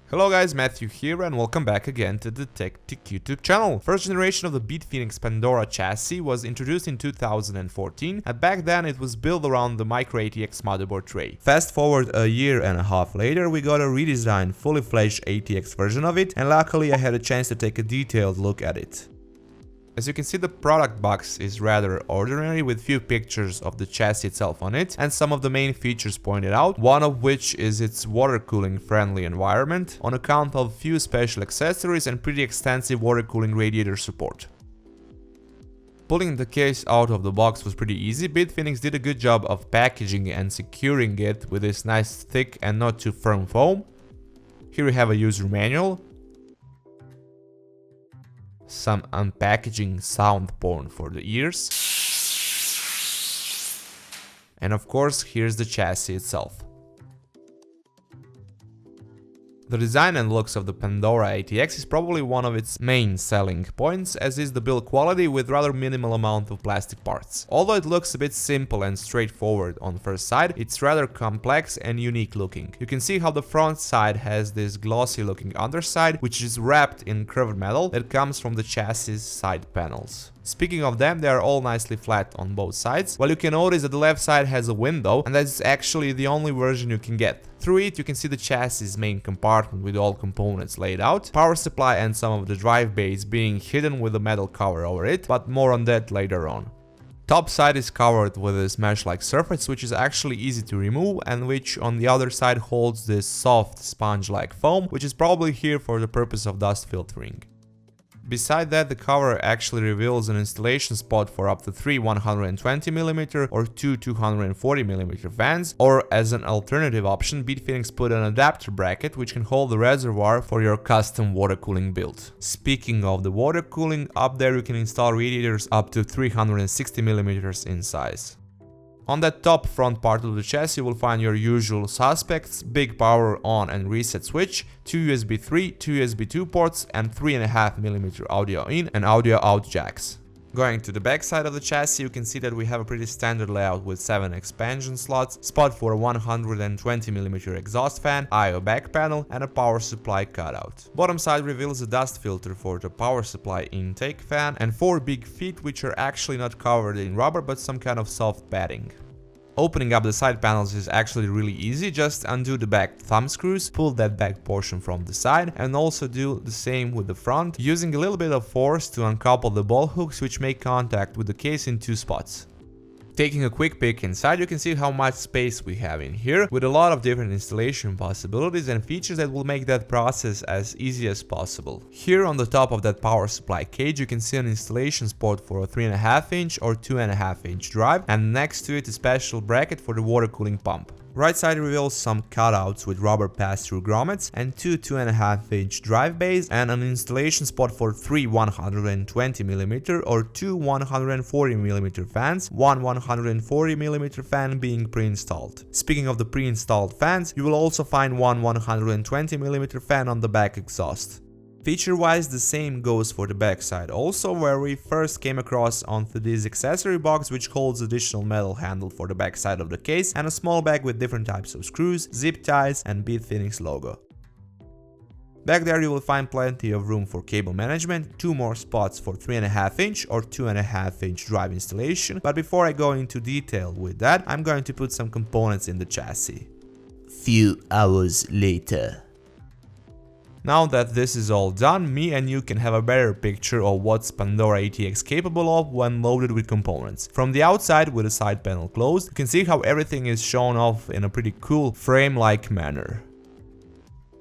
Hello guys, Matthew here and welcome back again to the TechTick YouTube channel. First generation of the BitFenix Pandora chassis was introduced in 2014 and back then it was built around the Micro ATX motherboard tray. Fast forward a year and a half later, we got a redesigned, fully fledged ATX version of it, and luckily I had a chance to take a detailed look at it. As you can see, the product box is rather ordinary with few pictures of the chassis itself on it and some of the main features pointed out, one of which is its water cooling friendly environment on account of few special accessories and pretty extensive water cooling radiator support. Pulling the case out of the box was pretty easy. BitFenix did a good job of packaging and securing it with this nice thick and not too firm foam. Here we have a user manual, some unpackaging sound porn for the ears, and of course here's the chassis itself. The design and looks of the Pandora ATX is probably one of its main selling points, as is the build quality with rather minimal amount of plastic parts. Although it looks a bit simple and straightforward on first sight, it's rather complex and unique looking. You can see how the front side has this glossy looking underside, which is wrapped in curved metal that comes from the chassis side panels. Speaking of them, they are all nicely flat on both sides, while you can notice that the left side has a window, and that's actually the only version you can get. Through it you can see the chassis main compartment with all components laid out, power supply and some of the drive bays being hidden with a metal cover over it, but more on that later on. Top side is covered with this mesh-like surface, which is actually easy to remove and which on the other side holds this soft sponge-like foam, which is probably here for the purpose of dust filtering. Beside that, the cover actually reveals an installation spot for up to 3 120mm or 2 240mm fans, or as an alternative option, BitFenix put an adapter bracket which can hold the reservoir for your custom water cooling build. Speaking of the water cooling, up there you can install radiators up to 360mm in size. On that top front part of the chassis you will find your usual suspects: big power on and reset switch, 2 USB 3, 2 USB 2 ports and 3.5mm audio in and audio out jacks. Going to the back side of the chassis, you can see that we have a pretty standard layout with 7 expansion slots, spot for a 120mm exhaust fan, I/O back panel and a power supply cutout. Bottom side reveals a dust filter for the power supply intake fan and 4 big feet which are actually not covered in rubber but some kind of soft padding. Opening up the side panels is actually really easy. Just undo the back thumb screws, pull that back portion from the side, and also do the same with the front, using a little bit of force to uncouple the ball hooks which make contact with the case in 2 spots. Taking a quick peek inside, you can see how much space we have in here, with a lot of different installation possibilities and features that will make that process as easy as possible. Here on the top of that power supply cage you can see an installation spot for a 3.5-inch or 2.5-inch drive, and next to it a special bracket for the water cooling pump. Right side reveals some cutouts with rubber pass-through grommets and 2 2.5-inch drive bays and an installation spot for 3 120mm or 2 140mm fans, one 140mm fan being pre-installed. Speaking of the pre-installed fans, you will also find one 120mm fan on the back exhaust. Feature-wise, the same goes for the backside also, where we first came across onto this accessory box which holds additional metal handle for the backside of the case and a small bag with different types of screws, zip ties and BitFenix logo. Back there you will find plenty of room for cable management, 2 more spots for 3.5-inch or 2.5-inch drive installation, but before I go into detail with that, I'm going to put some components in the chassis. Few hours later. Now that this is all done, me and you can have a better picture of what's Pandora ATX capable of when loaded with components. From the outside, with the side panel closed, you can see how everything is shown off in a pretty cool frame-like manner.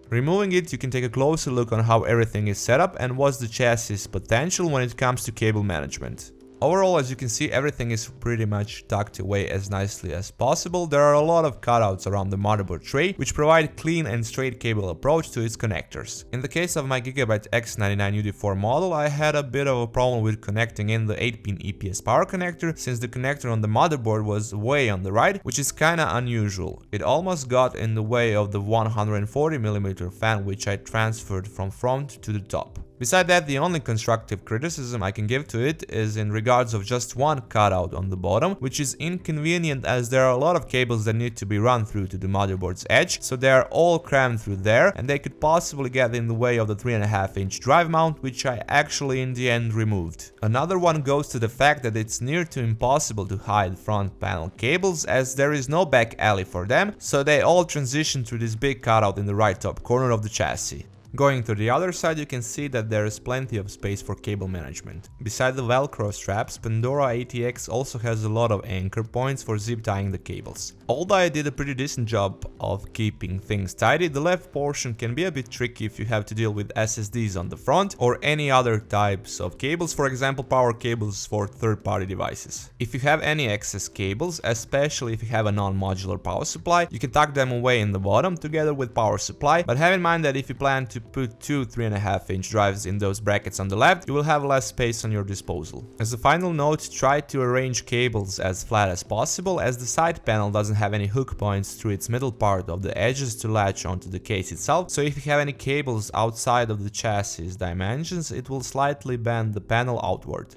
Removing it, you can take a closer look on how everything is set up and what's the chassis potential when it comes to cable management. Overall, as you can see, everything is pretty much tucked away as nicely as possible. There are a lot of cutouts around the motherboard tray, which provide clean and straight cable approach to its connectors. In the case of my Gigabyte X99 UD4 model, I had a bit of a problem with connecting in the 8-pin EPS power connector, since the connector on the motherboard was way on the right, which is kinda unusual. It almost got in the way of the 140mm fan which I transferred from front to the top. Beside that, the only constructive criticism I can give to it is in regards of just one cutout on the bottom, which is inconvenient as there are a lot of cables that need to be run through to the motherboard's edge, so they are all crammed through there and they could possibly get in the way of the 3.5-inch drive mount, which I actually in the end removed. Another one goes to the fact that it's near to impossible to hide front panel cables as there is no back alley for them, so they all transition through this big cutout in the right top corner of the chassis. Going to the other side, you can see that there is plenty of space for cable management. Beside the Velcro straps, Pandora ATX also has a lot of anchor points for zip tying the cables. Although I did a pretty decent job of keeping things tidy, the left portion can be a bit tricky if you have to deal with SSDs on the front or any other types of cables, for example power cables for third-party devices. If you have any excess cables, especially if you have a non-modular power supply, you can tuck them away in the bottom together with power supply, but have in mind that if you plan to put two 3.5-inch drives in those brackets on the left, you will have less space on your disposal. As a final note, try to arrange cables as flat as possible, as the side panel doesn't have any hook points through its middle part of the edges to latch onto the case itself, so if you have any cables outside of the chassis dimensions, it will slightly bend the panel outward.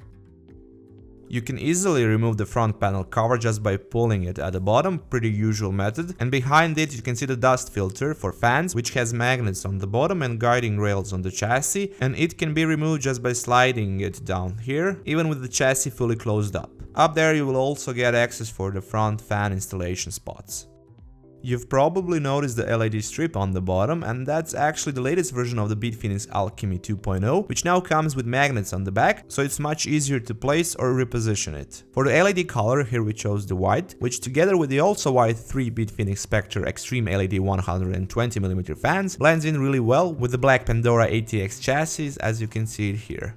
You can easily remove the front panel cover just by pulling it at the bottom, pretty usual method, and behind it you can see the dust filter for fans, which has magnets on the bottom and guiding rails on the chassis, and it can be removed just by sliding it down here, even with the chassis fully closed up. Up there you will also get access for the front fan installation spots. You've probably noticed the LED strip on the bottom, and that's actually the latest version of the BitFenix Alchemy 2.0, which now comes with magnets on the back, so it's much easier to place or reposition it. For the LED color, here we chose the white, which together with the also white 3 BitFenix Spectre Extreme LED 120mm fans blends in really well with the black Pandora ATX chassis, as you can see it here.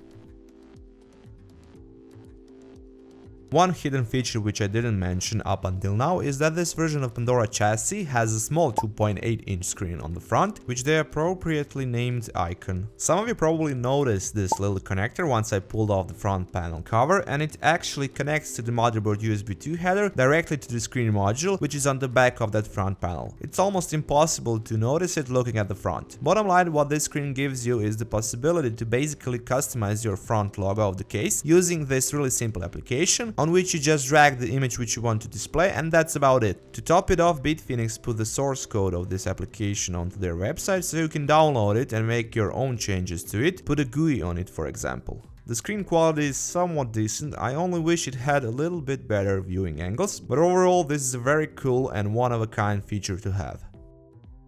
One hidden feature which I didn't mention up until now is that this version of Pandora chassis has a small 2.8-inch screen on the front, which they appropriately named Icon. Some of you probably noticed this little connector once I pulled off the front panel cover, and it actually connects to the motherboard USB 2 header directly to the screen module, which is on the back of that front panel. It's almost impossible to notice it looking at the front. Bottom line, what this screen gives you is the possibility to basically customize your front logo of the case using this really simple application, on which you just drag the image which you want to display, and that's about it. To top it off, BitFenix put the source code of this application onto their website so you can download it and make your own changes to it, put a GUI on it for example. The screen quality is somewhat decent, I only wish it had a little bit better viewing angles, but overall this is a very cool and one-of-a-kind feature to have.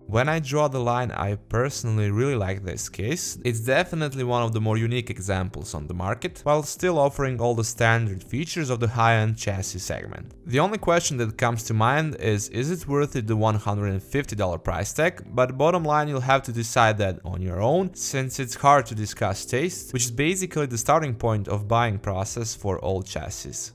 When I draw the line, I personally really like this case. It's definitely one of the more unique examples on the market, while still offering all the standard features of the high-end chassis segment. The only question that comes to mind is it worth it the $150 price tag? But bottom line, you'll have to decide that on your own, since it's hard to discuss taste, which is basically the starting point of buying process for all chassis.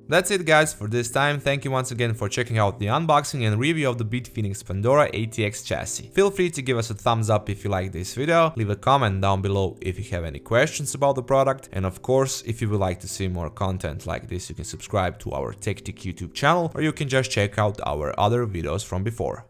That's it guys for this time. Thank you once again for checking out the unboxing and review of the BitFenix Pandora ATX chassis. Feel free to give us a thumbs up if you like this video, leave a comment down below if you have any questions about the product, and of course, if you would like to see more content like this, you can subscribe to our TechTick YouTube channel, or you can just check out our other videos from before.